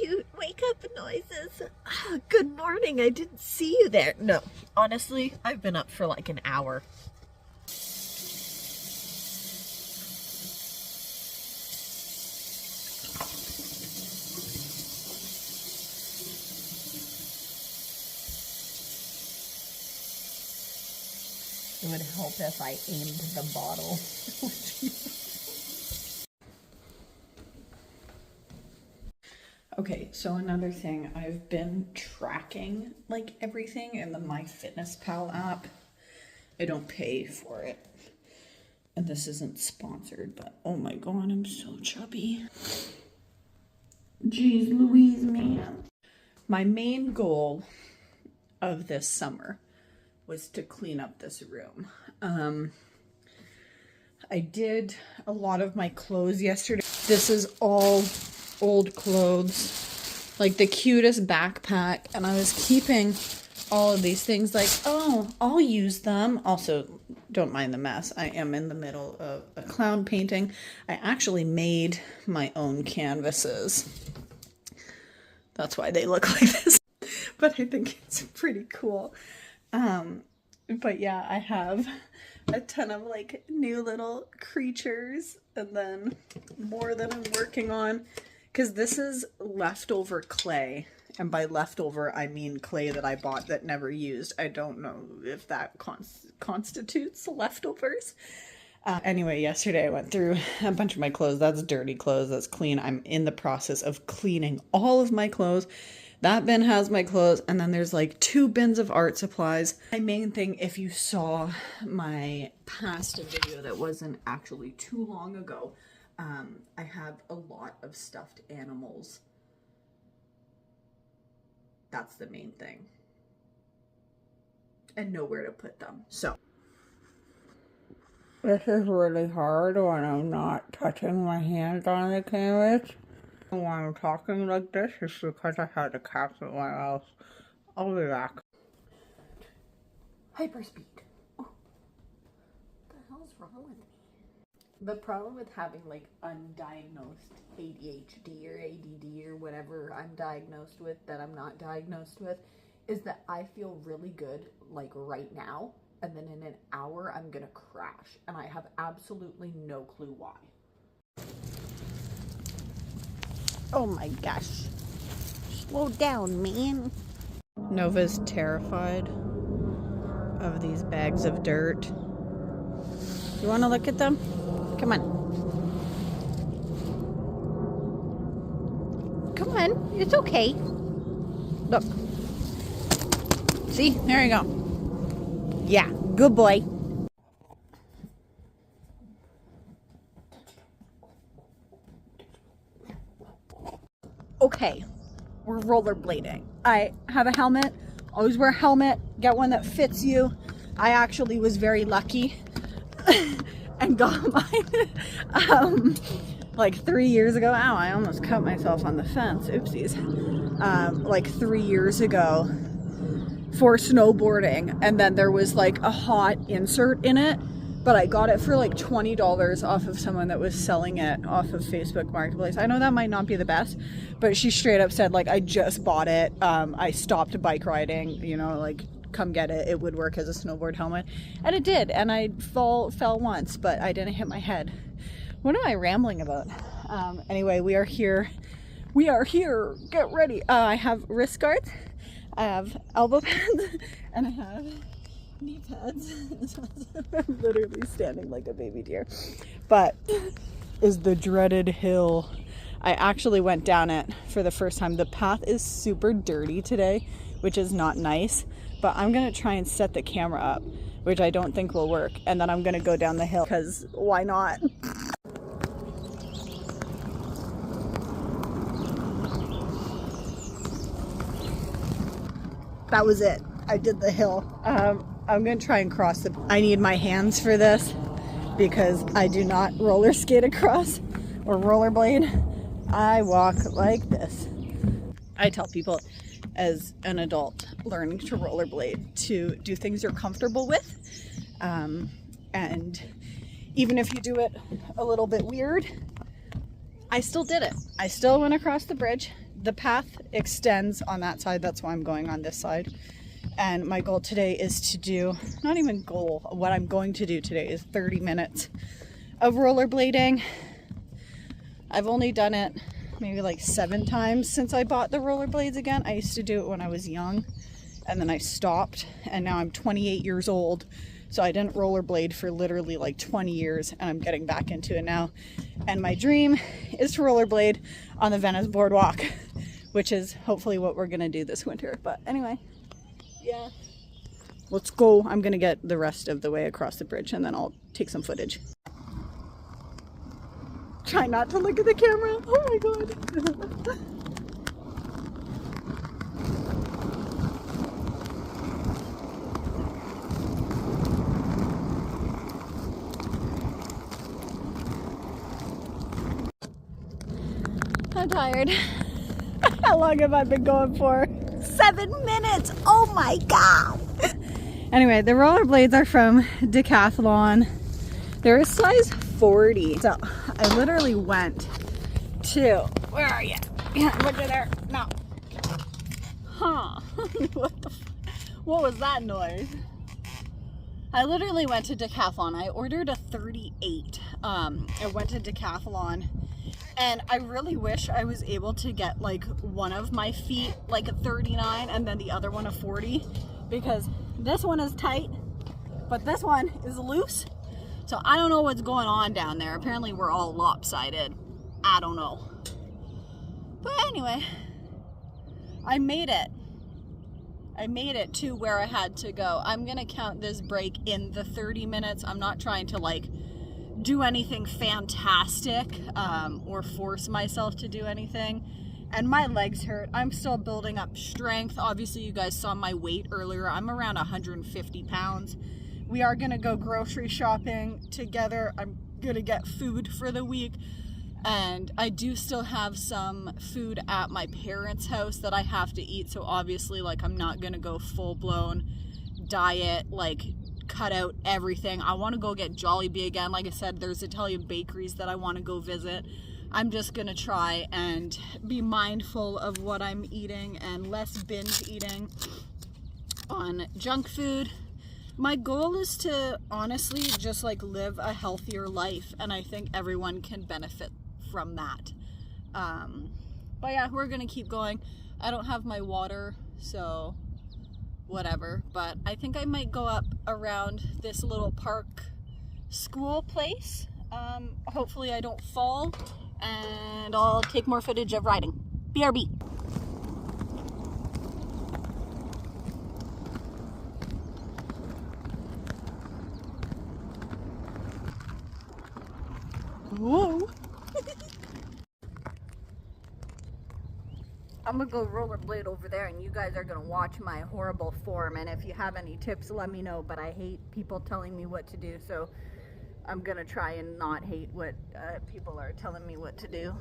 cute wake up noises. Good morning. I didn't see you there. No, honestly, I've been up for like an hour. It would help if I aimed the bottle. Okay, so another thing, I've been tracking like everything in the MyFitnessPal app. I don't pay for it. And this isn't sponsored, but oh my god, I'm so chubby. Jeez Louise, man. My main goal of this summer was to clean up this room. I did a lot of my clothes yesterday. This is all old clothes, like the cutest backpack, and I was keeping all of these things like, oh, I'll use them. Also, don't mind the mess. I am in the middle of a clown painting. I actually made my own canvases. That's why they look like this. But I think it's pretty cool. But yeah, I have a ton of like new little creatures and then more that I'm working on, because this is leftover clay. And by leftover, I mean clay that I bought that never used. I don't know if that constitutes leftovers. Anyway, yesterday I went through a bunch of my clothes. That's dirty clothes. That's clean. I'm in the process of cleaning all of my clothes. That bin has my clothes, and then there's like 2 bins of art supplies. My main thing, if you saw my past video that wasn't actually too long ago, I have a lot of stuffed animals. That's the main thing. And nowhere to put them. So this is really hard when I'm not touching my hands on the canvas. Why I'm talking like this is because I had a cap in my mouth. I'll be back. Hyperspeed. Oh. What the hell's wrong with me? The problem with having like undiagnosed ADHD or ADD or whatever I'm diagnosed with that I'm not diagnosed with is that I feel really good like right now, and then in an hour I'm gonna crash, and I have absolutely no clue why. Oh my gosh. Slow down, man. Nova's terrified of these bags of dirt. You want to look at them? Come on. Come on. It's okay. Look. See? There you go. Yeah. Good boy. Okay, we're rollerblading. I have a helmet. Always wear a helmet. Get one that fits you. I actually was very lucky and got mine like 3 years ago. Ow, I almost cut myself on the fence. Oopsies. Like 3 years ago for snowboarding. And then there was like a hot insert in it. But I got it for like $20 off of someone that was selling it off of Facebook Marketplace. I know that might not be the best, but she straight up said, like, I just bought it. I stopped bike riding, you know, like, come get it. It would work as a snowboard helmet. And it did. And I fell once, but I didn't hit my head. What am I rambling about? Anyway, we are here. We are here. Get ready. I have wrist guards. I have elbow pads. And I have knee pads. I'm literally standing like a baby deer. But is the dreaded hill. I actually went down it for the first time. The path is super dirty today, which is not nice, but I'm gonna try and set the camera up, which I don't think will work, and then I'm gonna go down the hill because why not? That was it. I did the hill. I'm gonna try and cross the... I need my hands for this because I do not roller skate across or rollerblade. I walk like this. I tell people as an adult learning to rollerblade to do things you're comfortable with. And even if you do it a little bit weird, I still did it. I still went across the bridge, the path extends on that side. That's why I'm going on this side. And my goal today is to do, not even goal, what I'm going to do today is 30 minutes of rollerblading. I've only done it maybe like 7 times since I bought the rollerblades again. I used to do it when I was young and then I stopped, and now I'm 28 years old. So I didn't rollerblade for literally like 20 years and I'm getting back into it now. And my dream is to rollerblade on the Venice boardwalk, which is hopefully what we're gonna do this winter. But anyway, yeah, let's go. I'm gonna get the rest of the way across the bridge and then I'll take some footage. Try not to look at the camera. Oh my God. I'm tired. How long have I been going for? 7 minutes. Oh my God. Anyway, the rollerblades are from Decathlon. They're a size 40. So I literally went to, where are you? Yeah, look at there. No. Huh. What was that noise? I literally went to Decathlon. I ordered a 38. I went to Decathlon. And I really wish I was able to get like one of my feet like a 39 and then the other one a 40, because this one is tight, but this one is loose. So I don't know what's going on down there. Apparently we're all lopsided. I don't know. But anyway, I made it. I made it to where I had to go. I'm gonna count this break in the 30 minutes. I'm not trying to like do anything fantastic or force myself to do anything. And my legs hurt. I'm still building up strength. Obviously you guys saw my weight earlier. I'm around 150 pounds. We are gonna go grocery shopping together. I'm gonna get food for the week, and I do still have some food at my parents' house that I have to eat. So obviously like I'm not gonna go full-blown diet, like cut out everything. I want to go get Jollibee again. Like I said, there's Italian bakeries that I want to go visit. I'm just gonna try and be mindful of what I'm eating and less binge eating on junk food. My goal is to honestly just like live a healthier life, and I think everyone can benefit from that. But yeah, we're gonna keep going. I don't have my water, so whatever, but I think I might go up around this little park school place. Hopefully I don't fall, and I'll take more footage of riding. BRB. Whoa. I'm gonna go rollerblade over there, and you guys are gonna watch my horrible form. And if you have any tips, let me know. But I hate people telling me what to do, so I'm gonna try and not hate what people are telling me what to do.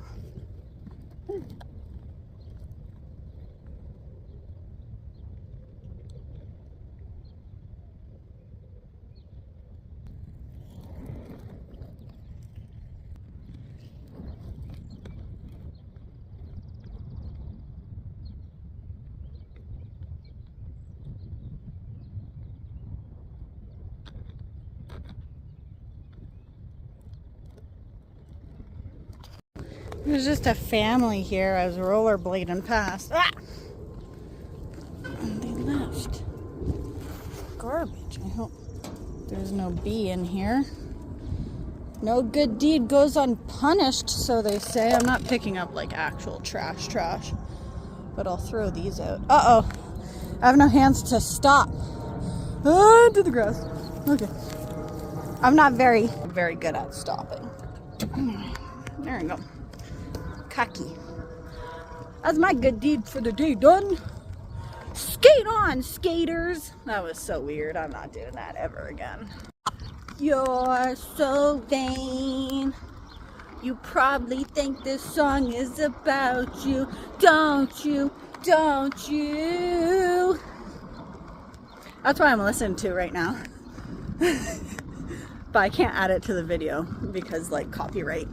There's just a family here. I was rollerblading past. Ah! And they left. Garbage. I hope there's no bee in here. No good deed goes unpunished, so they say. I'm not picking up like actual trash, but I'll throw these out. Uh-oh. I have no hands to stop. Ah, to the grass. Okay. I'm not very good at stopping. There we go. Cocky. That's my good deed for the day done. Skate on, skaters. That was so weird. I'm not doing that ever again. You're so vain. You probably think this song is about you. Don't you? Don't you? That's what I'm listening to right now. But I can't add it to the video because like copyright.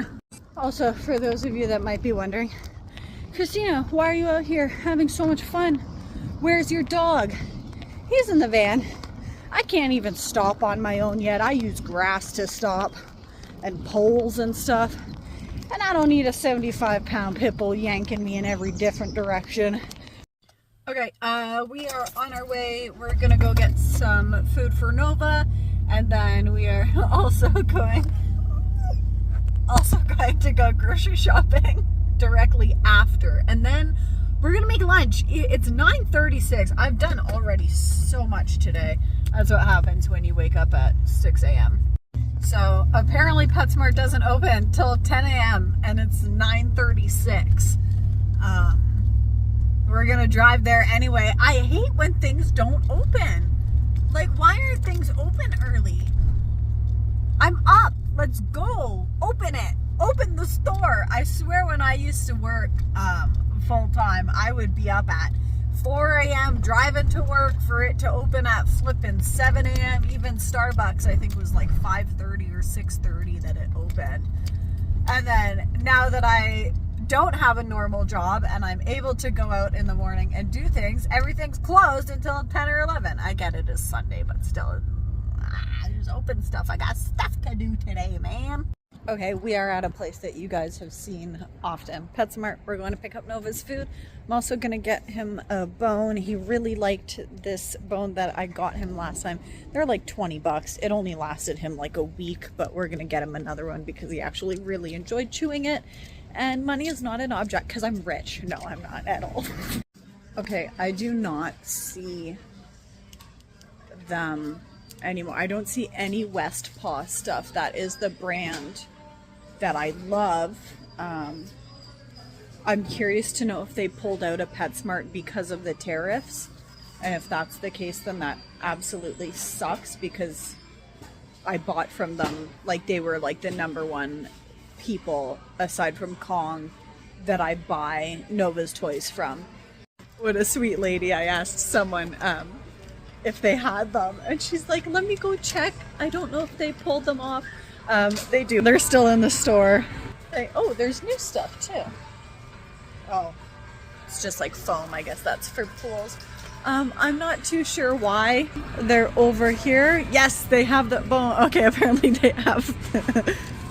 Also, for those of you that might be wondering, Christina, why are you out here having so much fun? Where's your dog? He's in the van. I can't even stop on my own yet. I use grass to stop and poles and stuff. And I don't need a 75-pound pit bull yanking me in every different direction. Okay, we are on our way. We're gonna go get some food for Nova, and then we are also going to go grocery shopping directly after. And then we're gonna make lunch. It's 9:36. I've done already so much today. That's what happens when you wake up at 6 a.m. So apparently PetSmart doesn't open till 10 a.m. and it's 9:36. We're gonna drive there anyway. I hate when things don't open. Like, why are things open early? I'm up. Let's go. Open it. Open the store. I swear when I used to work full time, I would be up at 4 a.m. driving to work for it to open at flipping 7 a.m. Even Starbucks, I think, was like 5:30 or 6:30 that it opened. And then now that I don't have a normal job and I'm able to go out in the morning and do things, everything's closed until 10 or 11. I get it is Sunday, but still, there's open stuff. I got stuff to do today, man. Okay, we are at a place that you guys have seen often, PetSmart. We're going to pick up Nova's food. I'm also going to get him a bone. He really liked this bone that I got him last time. They're like 20 bucks. It only lasted him like a week, but we're going to get him another one because he actually really enjoyed chewing it. And money is not an object because I'm rich. No, I'm not at all. Okay, I do not see them anymore. I don't see any West Paw stuff. That is the brand that I love. I'm curious to know if they pulled out of PetSmart because of the tariffs. And if that's the case, then that absolutely sucks because I bought from them. Like, they were like the #1 people aside from Kong that I buy Nova's toys from. What a sweet lady. I asked someone if they had them and she's like, let me go check. I don't know if they pulled them off. They do. They're still in the store. Oh, there's new stuff too. Oh, it's just like foam. I guess that's for pools. I'm not too sure why they're over here. Yes, they have the bone. Okay, apparently they have.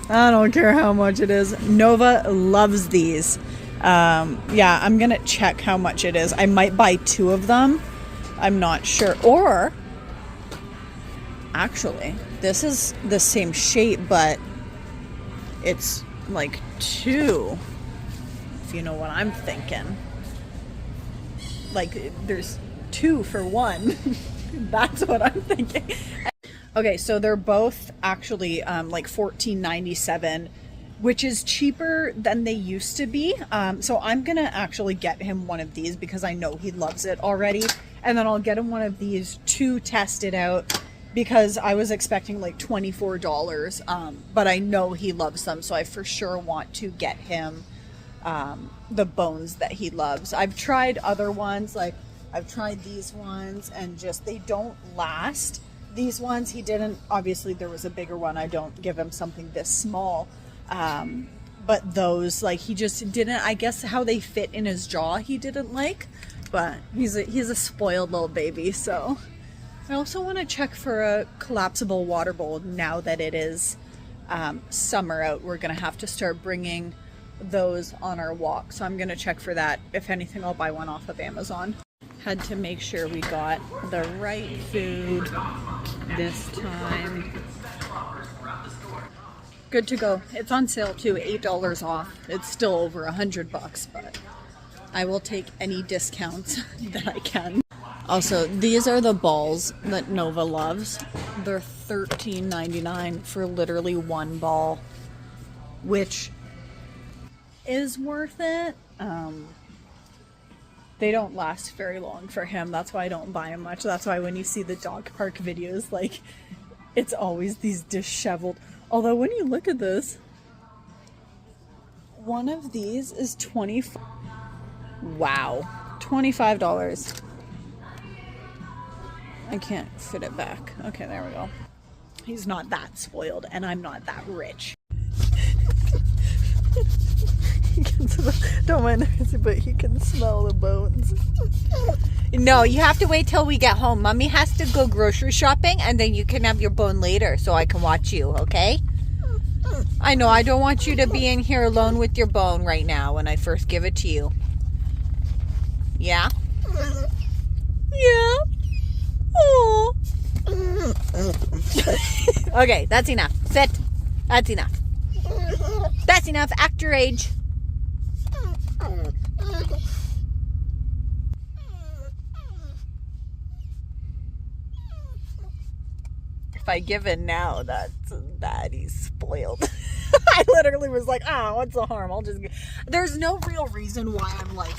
I don't care how much it is. Nova loves these. Yeah, I'm gonna check how much it is. I might buy 2 of them. I'm not sure. Or actually, this is the same shape, but it's like 2, if you know what I'm thinking. Like, there's 2 for 1. That's what I'm thinking. Okay, so they're both actually like $14.97, which is cheaper than they used to be. So I'm gonna actually get him one of these because I know he loves it already. And then I'll get him one of these to test it out because I was expecting like $24, but I know he loves them. So I for sure want to get him the bones that he loves. I've tried other ones, like I've tried these ones and just, they don't last. These ones, he didn't, obviously there was a bigger one. I don't give him something this small. But those, like, he just didn't, I guess how they fit in his jaw, he didn't like, but he's a spoiled little baby. So I also want to check for a collapsible water bowl now that it is summer out. We're going to have to start bringing those on our walk. So I'm going to check for that. If anything, I'll buy one off of Amazon. Had to make sure we got the right food this time. Good to go. It's on sale too, $8 off. It's still over $100, but I will take any discounts that I can. Also, these are the balls that Nova loves. They're $13.99 for literally 1 ball, which is worth it. They don't last very long for him. That's why I don't buy him much. That's why when you see the dog park videos, like, it's always these disheveled. Although when you look at this, one of these is $25. Wow, $25. I can't fit it back. Okay, there we go. He's not that spoiled, and I'm not that rich. bones. Don't mind, but he can smell the bones. No, you have to wait till we get home. Mommy has to go grocery shopping, and then you can have your bone later so I can watch you, okay? I know, I don't want you to be in here alone with your bone right now when I first give it to you. Yeah? Yeah? Oh. Okay, that's enough. Sit. That's enough. That's enough. Act your age. If I give in now, that's that he's spoiled. I literally was like, oh, what's the harm? I'll just there's no real reason why I'm like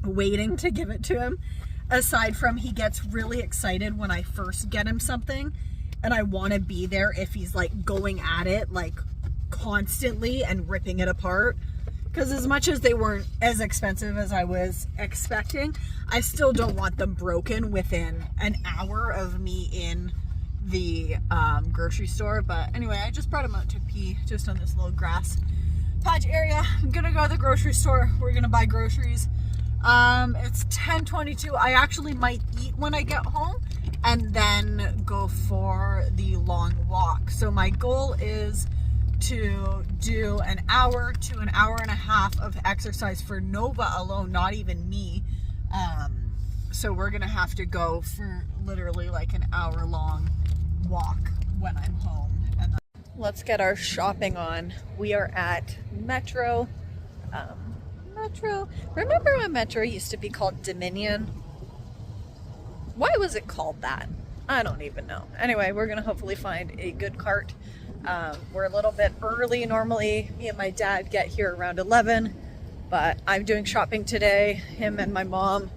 waiting to give it to him, aside from he gets really excited when I first get him something, and I want to be there if he's like going at it like constantly and ripping it apart. Because as much as they weren't as expensive as I was expecting, I still don't want them broken within an hour of me in the grocery store. But anyway, I just brought him out to pee just on this little grass patch area. I'm gonna go to the grocery store. We're gonna buy groceries. It's 10:22. I actually might eat when I get home and then go for the long walk. So my goal is to do an hour to an hour and a half of exercise for Nova alone, not even me. So we're gonna have to go for literally like an hour long walk when I'm home. And let's get our shopping on. We are at Metro. Remember when Metro used to be called Dominion? Why was it called that? I don't even know. Anyway, we're gonna hopefully find a good cart. We're a little bit early. Normally me and my dad get here around 11, but I'm doing shopping today. Him and my mom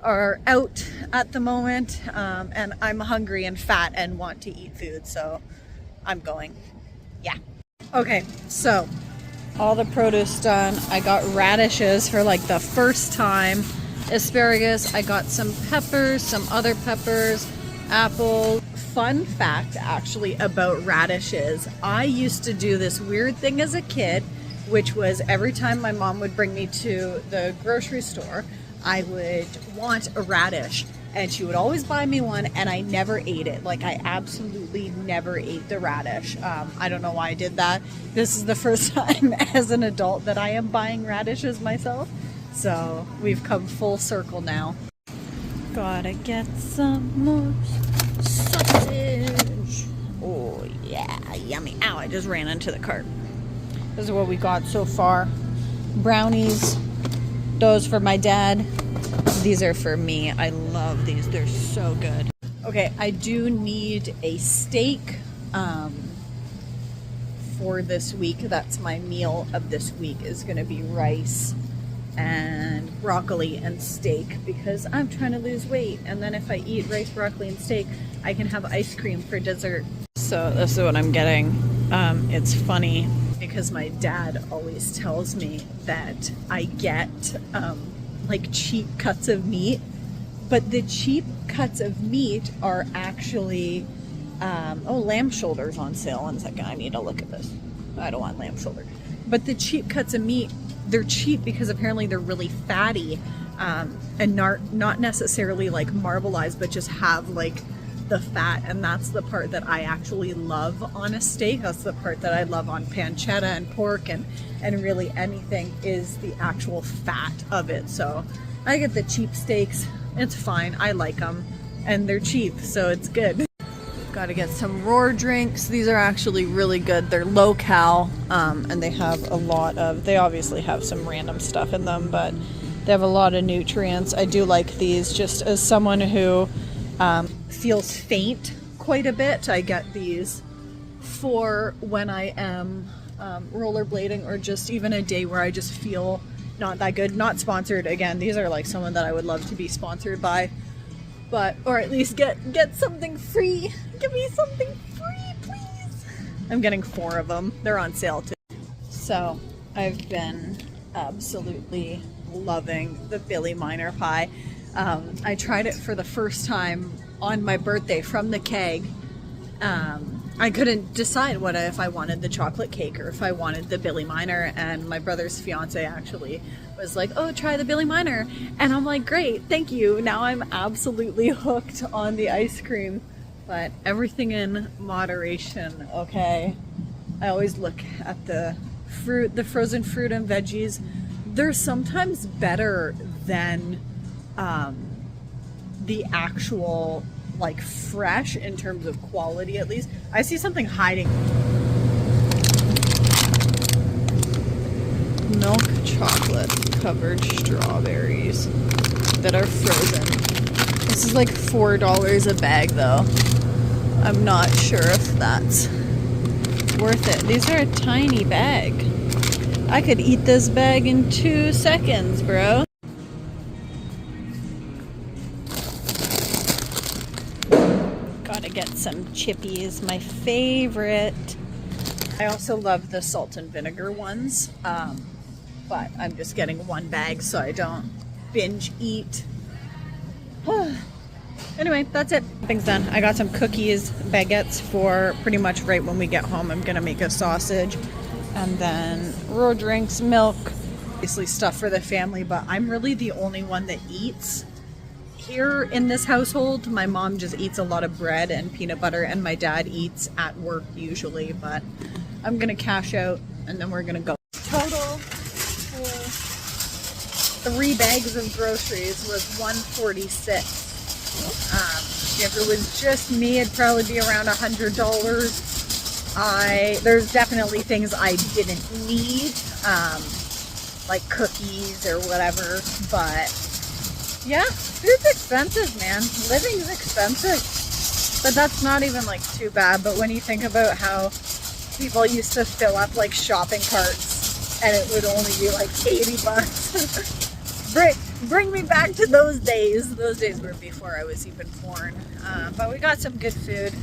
are out at the moment, and I'm hungry and fat and want to eat food, so I'm going. Yeah. Okay, so all the produce done. I got radishes for like the first time, asparagus, I got some peppers, some other peppers, apples. Fun fact actually about radishes, I used to do this weird thing as a kid, which was every time my mom would bring me to the grocery store, I would want a radish, and she would always buy me one, and I never ate it. Like, I absolutely never ate the radish. I don't know why I did that. This is the first time as an adult that I am buying radishes myself. So we've come full circle now. Gotta get some more sausage. Oh yeah, yummy. Ow, I just ran into the cart. This is what we got so far. Brownies. Those for my dad. These are for me. I love these. They're so good. Okay, I do need a steak for this week. That's my meal of this week, is going to be rice and broccoli and steak, because I'm trying to lose weight. And then if I eat rice, broccoli, and steak, I can have ice cream for dessert. So this is what I'm getting. It's funny because my dad always tells me that I get like cheap cuts of meat, but the cheap cuts of meat are actually lamb shoulders on sale. 1 second, I need to look at this. I don't want lamb shoulder. But the cheap cuts of meat, they're cheap because apparently they're really fatty, and not necessarily like marbleized, but just have like the fat, and that's the part that I actually love on a steak. That's the part that I love on pancetta and pork and really anything, is the actual fat of it. So I get the cheap steaks. It's fine. I like them, and they're cheap, so it's good. Got to get some Roar drinks. These are actually really good. They're low cal, and they have a lot of, they obviously have some random stuff in them, but they have a lot of nutrients. I do like these just as someone who feels faint quite a bit. I get these for when I am rollerblading, or just even a day where I just feel not that good. Not sponsored. Again, these are like someone that I would love to be sponsored by, but, or at least get something free. Give me something free, please. I'm getting 4 of them. They're on sale too. So I've been absolutely loving the Billy Miner pie. I tried it for the first time on my birthday from the keg. I couldn't decide if I wanted the chocolate cake or if I wanted the Billy Miner, and my brother's fiance actually was like, oh, try the Billy Miner, and I'm like, great, thank you. Now I'm absolutely hooked on the ice cream, but everything in moderation, okay? I always look at the fruit, the frozen fruit and veggies. They're sometimes better than the actual like fresh in terms of quality. At least I see something hiding. Milk chocolate covered strawberries that are frozen. This is like $4 a bag though. I'm not sure if that's worth it. These are a tiny bag. I could eat this bag in 2 seconds, bro. Gotta get some chippies, my favorite. I also love the salt and vinegar ones, but I'm just getting one bag so I don't binge eat. Anyway, that's it. Things done. I got some cookies, baguettes for pretty much right when we get home. I'm gonna make a sausage and then raw drinks, milk, obviously stuff for the family, but I'm really the only one that eats. Here in this household, my mom just eats a lot of bread and peanut butter, and my dad eats at work usually, but I'm gonna cash out and then we're gonna go. Total for 3 bags of groceries was $146. If it was just me, it'd probably be around $100. There's definitely things I didn't need, like cookies or whatever, but yeah, food's expensive, man. Living's expensive. But that's not even like too bad. But when you think about how people used to fill up like shopping carts and it would only be like $80. Bring me back to those days. Those days were before I was even born. But we got some good food.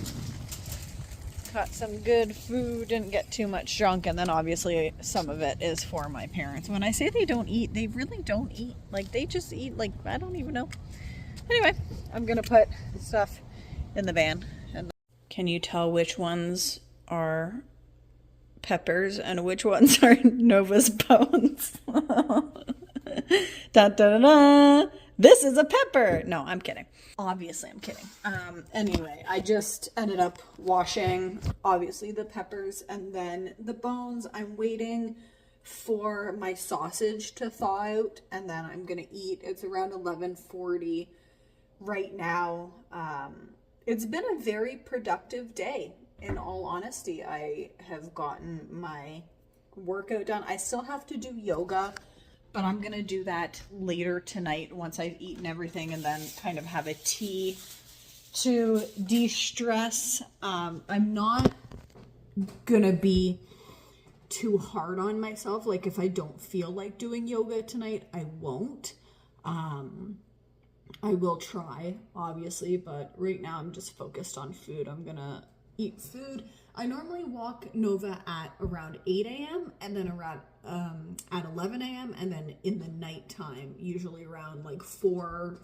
Got some good food, didn't get too much drunk, and then obviously some of it is for my parents. When I say they don't eat, they really don't eat. Like, they just eat like, I don't even know. Anyway, I'm gonna put stuff in the van. And can you tell which ones are peppers and which ones are Nova's bones? Da, da, da, da. This is a pepper. No, I'm kidding. Obviously, I'm kidding. Anyway, I just ended up washing, obviously, the peppers and then the bones. I'm waiting for my sausage to thaw out, and then I'm going to eat. It's around 11:40 right now. It's been a very productive day, in all honesty. I have gotten my workout done. I still have to do yoga, but I'm going to do that later tonight once I've eaten everything, and then kind of have a tea to de-stress. I'm not going to be too hard on myself. Like, if I don't feel like doing yoga tonight, I won't. I will try, obviously, but right now I'm just focused on food. I'm going to eat food. I normally walk Nova at around 8 a.m. and then around at 11 a.m. and then in the nighttime, usually around like 4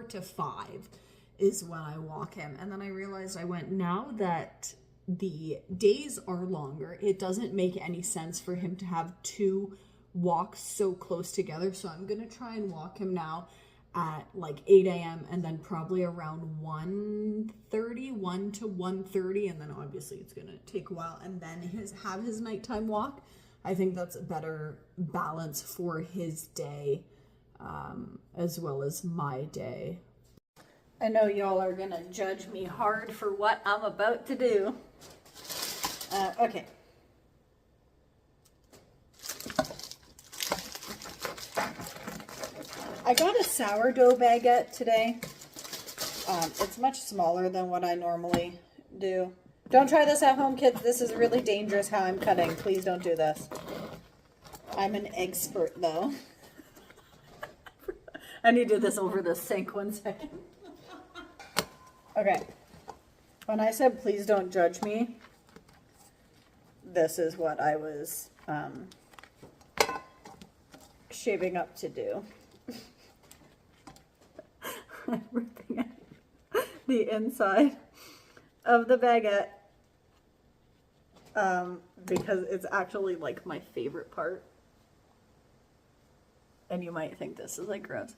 to 5 is when I walk him. And then I realized now that the days are longer, it doesn't make any sense for him to have 2 walks so close together. So I'm going to try and walk him now at like 8 a.m. and then probably around 1 to 1:30, and then obviously it's gonna take a while, and then have his nighttime walk. I think that's a better balance for his day, as well as my day. I know y'all are gonna judge me hard for what I'm about to do. Okay. I got a sourdough baguette today. It's much smaller than what I normally do. Don't try this at home, kids. This is really dangerous how I'm cutting. Please don't do this. I'm an expert, though. I need to do this over the sink. 1 second. Okay. When I said please don't judge me, this is what I was shaping up to do. I'm ripping out the inside of the baguette because it's actually like my favorite part. And you might think this is like gross.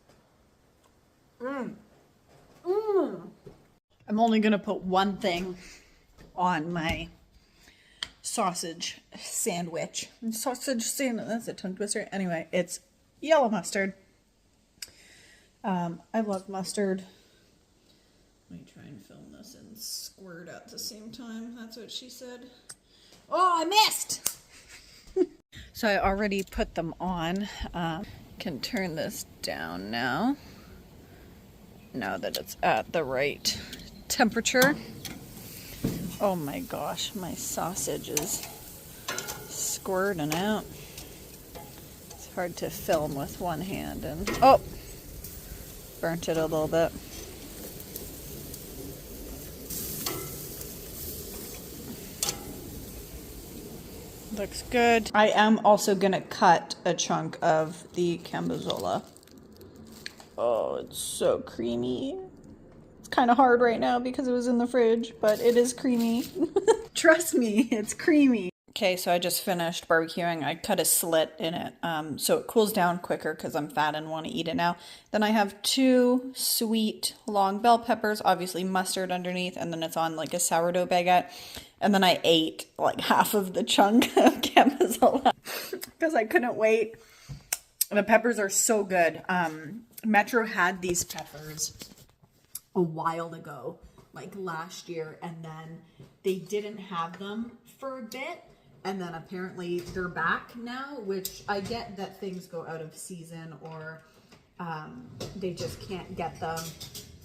I'm only gonna put one thing on my sausage sandwich. That's a tongue twister. Anyway, it's yellow mustard. I love mustard. Let me try and film this and squirt at the same time. That's what she said. Oh, I missed! So I already put them on. Can turn this down now that it's at the right temperature. Oh my gosh, my sausage is squirting out. It's hard to film with one hand and oh, burnt it a little bit. Looks good. I am also gonna cut a chunk of the cambazola. Oh, it's so creamy. It's kind of hard right now because it was in the fridge, but it is creamy. Trust me, it's creamy. Okay, so I just finished barbecuing. I cut a slit in it so it cools down quicker because I'm fat and want to eat it now. Then I have 2 sweet long bell peppers, obviously mustard underneath, and then it's on like a sourdough baguette. And then I ate like half of the chunk of cambazola because I couldn't wait. The peppers are so good. Metro had these peppers a while ago, like last year, and then they didn't have them for a bit. And then apparently they're back now, which I get that things go out of season or they just can't get them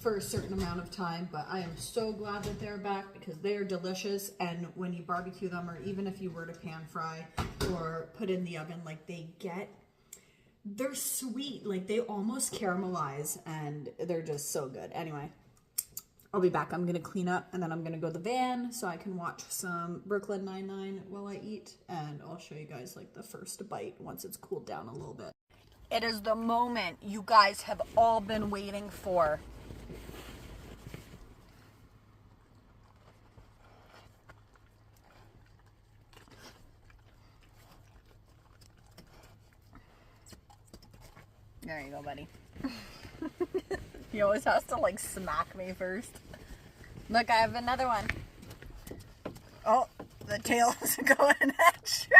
for a certain amount of time, but I am so glad that they're back because they are delicious. And when you barbecue them, or even if you were to pan fry or put in the oven, like they're sweet, like they almost caramelize and they're just so good. Anyway, I'll be back. I'm gonna clean up and then I'm gonna go to the van so I can watch some Brooklyn Nine-Nine while I eat, and I'll show you guys like the first bite once it's cooled down a little bit. It is the moment you guys have all been waiting for. There you go, buddy. He always has to like smack me first. Look, I have another one. Oh, the tail is going extra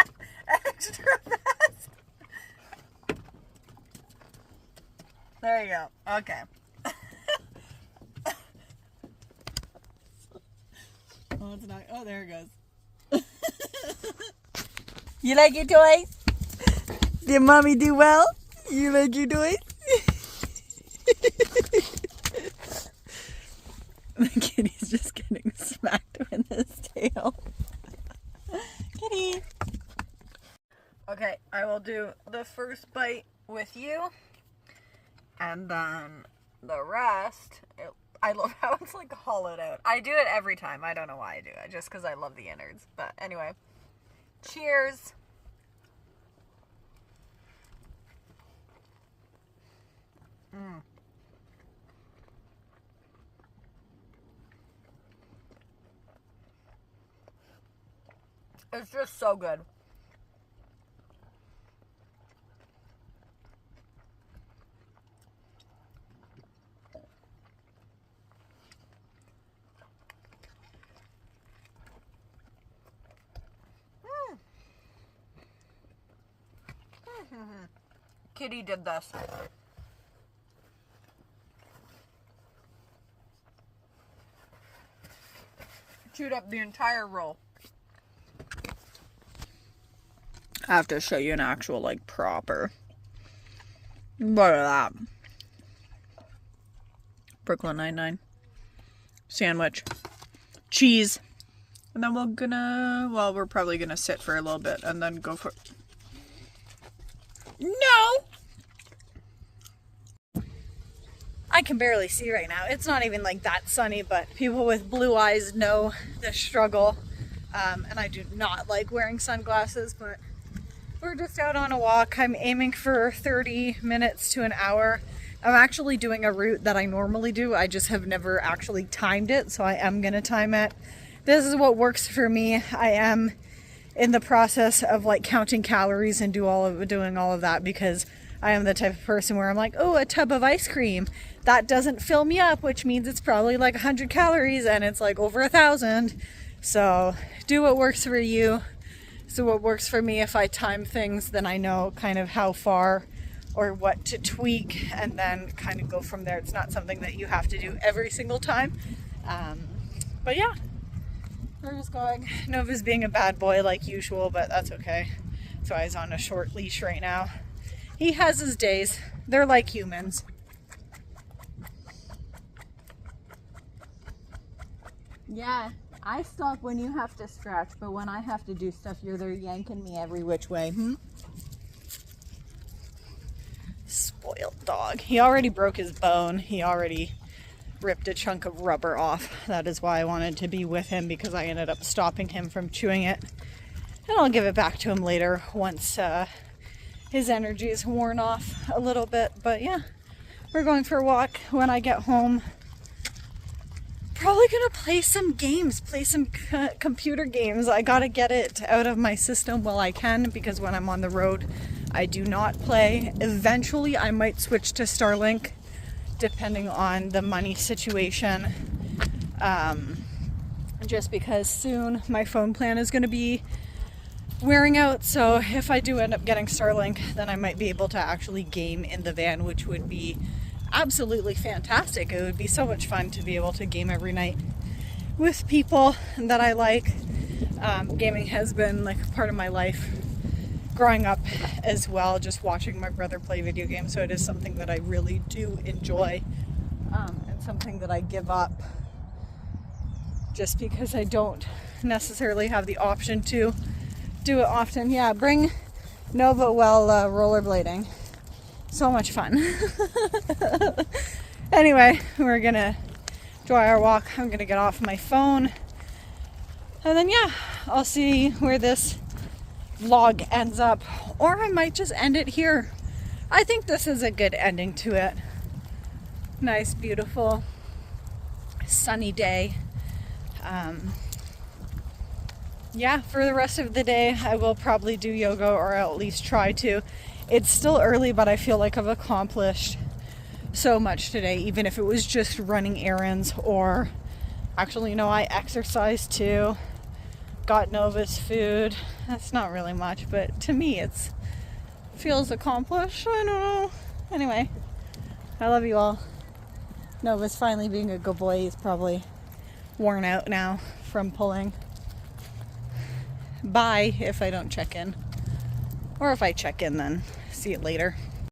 fast. There you go. Okay. Oh, it's not. Oh, there it goes. You like your toys? Did mommy do well? You like your toys? The kitty's just getting smacked with his tail. Kitty! Okay, I will do the first bite with you. And then the rest, I love how it's like hollowed out. I do it every time. I don't know why I do it. Just because I love the innards. But anyway, cheers! It's just so good. Kitty did this. Chewed up the entire roll. I have to show you an actual, like, proper. Look at that. Brooklyn Nine-Nine. Sandwich. Cheese. And then we're probably gonna sit for a little bit and then go for... No! I can barely see right now. It's not even like that sunny, but people with blue eyes know the struggle. And I do not like wearing sunglasses, but we're just out on a walk. I'm aiming for 30 minutes to an hour. I'm actually doing a route that I normally do. I just have never actually timed it, so I am gonna time it. This is what works for me. I am in the process of like counting calories and doing all of that, because I am the type of person where I'm like, oh, a tub of ice cream, that doesn't fill me up, which means it's probably like 100 calories and it's like over 1,000. So do what works for you. So what works for me, if I time things, then I know kind of how far or what to tweak, and then kind of go from there. It's not something that you have to do every single time. But yeah, we're just going. Nova's being a bad boy like usual, but that's okay. That's why he's on a short leash right now. He has his days. They're like humans. Yeah, I stop when you have to stretch, but when I have to do stuff, you're there yanking me every which way. Spoiled dog. He already broke his bone. He already ripped a chunk of rubber off. That is why I wanted to be with him, because I ended up stopping him from chewing it. And I'll give it back to him later once his energy is worn off a little bit. But yeah, we're going for a walk. When I get home, probably gonna play some games, play some computer games. I gotta get it out of my system while I can, because when I'm on the road, I do not play. Eventually, I might switch to Starlink, depending on the money situation. Just because soon my phone plan is gonna be wearing out. So if I do end up getting Starlink, then I might be able to actually game in the van, which would be absolutely fantastic. It would be so much fun to be able to game every night with people that I like. Gaming has been like part of my life growing up as well, just watching my brother play video games. So it is something that I really do enjoy, and something that I give up just because I don't necessarily have the option to do it often. Yeah, bring Nova while rollerblading. So much fun. Anyway, we're gonna enjoy our walk. I'm gonna get off my phone, and then yeah, I'll see where this vlog ends up, or I might just end it here. I think this is a good ending to it. Nice, beautiful, sunny day. Yeah, for the rest of the day, I will probably do yoga, or at least try to. It's still early, but I feel like I've accomplished so much today, even if it was just running errands, or actually, you know, I exercised too. Got Nova's food. That's not really much, but to me it feels accomplished. I don't know. Anyway, I love you all. Nova's finally being a good boy. He's probably worn out now from pulling. Bye if I don't check in. Or if I check in, then see you later.